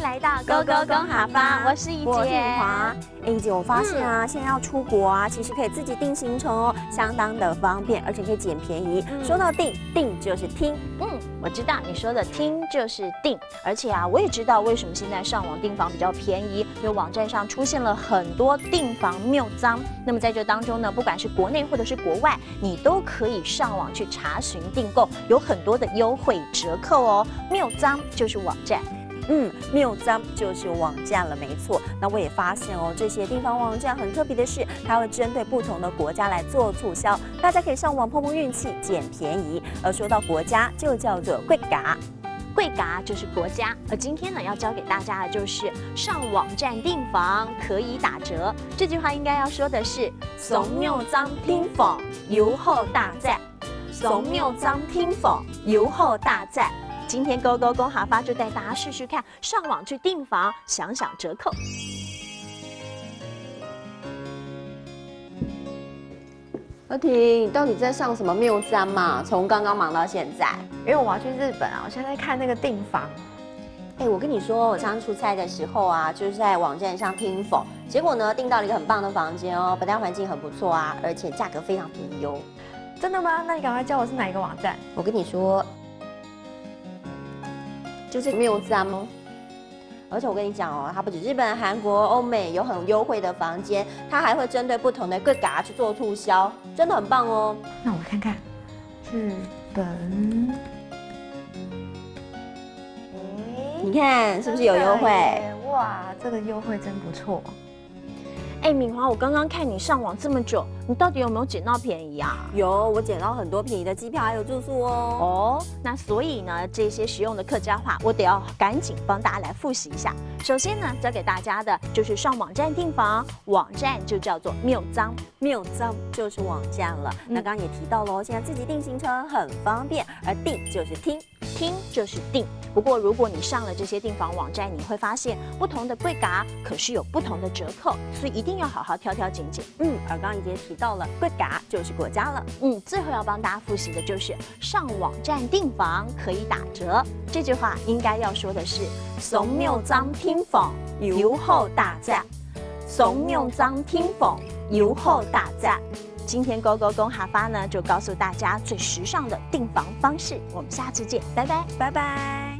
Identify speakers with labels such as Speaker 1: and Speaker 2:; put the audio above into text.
Speaker 1: 来到勾勾公好吧，我是怡
Speaker 2: 我是
Speaker 1: 姐。
Speaker 2: 雨华。怡姐，我发现啊，现在要出国啊，其实可以自己定行程哦，相当的方便，而且可以捡便宜。说到定，定就是听。
Speaker 1: 我知道你说的听就是定，而且啊，我也知道为什么现在上网订房比较便宜，因为网站上出现了很多订房谬赃。那么在这当中呢，不管是国内或者是国外，你都可以上网去查询订购，有很多的优惠折扣哦。谬赃就是网站。
Speaker 2: 谬赃就是网站了，没错。那我也发现哦，这些订房网站很特别的是，它会针对不同的国家来做促销，大家可以上网碰碰运气，捡便宜。而说到国家，就叫做贵嘎。
Speaker 1: 贵嘎就是国家，而今天呢要教给大家的就是上网站订房可以打折。这句话应该要说的是
Speaker 2: 怂谬赃听房，优厚大赞。怂谬赃听房，优厚大赞。
Speaker 1: 今天勾勾公好发就带大家试试看，上网去订房，享享折扣。
Speaker 2: 何婷，你到底在上什么谬赃嘛？从刚刚忙到现在。
Speaker 3: 因为我要去日本啊，我现在在看那个订房。
Speaker 2: 我跟你说，我上次出差的时候啊，就是在网站上听否，结果呢订到了一个很棒的房间哦，不但环境很不错啊，而且价格非常便宜哦。
Speaker 3: 真的吗？那你赶快教我是哪一个网站？
Speaker 2: 我跟你说，就是谬赃哦。而且我跟你讲哦，它不止日本、韩国、欧美有很优惠的房间，它还会针对不同的贵嘎去做促销，真的很棒哦。
Speaker 3: 那我看看，日本。
Speaker 2: 你看是不是有优惠？
Speaker 3: 哇，这个优惠真不错。
Speaker 1: 敏华，我刚刚看你上网这么久，你到底有没有捡到便宜啊？
Speaker 2: 有，我捡到很多便宜的机票还有住宿哦。
Speaker 1: 那所以呢，这些实用的客家话，我得要赶紧帮大家来复习一下。首先呢，教给大家的就是上网站订房，网站就叫做谬赃，
Speaker 2: 谬赃就是网站了。那刚刚也提到了，现在自己定行程很方便，而定就是听，
Speaker 1: 听就是定。不过如果你上了这些订房网站，你会发现不同的贵嘎可是有不同的折扣，所以一定要好好挑挑拣拣。
Speaker 2: 而刚刚已经提到了贵嘎就是国家了。
Speaker 1: 最后要帮大家复习的就是上网站订房可以打折。这句话应该要说的是
Speaker 2: 怂谬赃听房，优厚大赞。
Speaker 1: 怂谬赃听房，优厚大赞。今天勾勾公哈发呢，就告诉大家最时尚的订房方式。我们下次见，拜拜，
Speaker 2: 拜拜。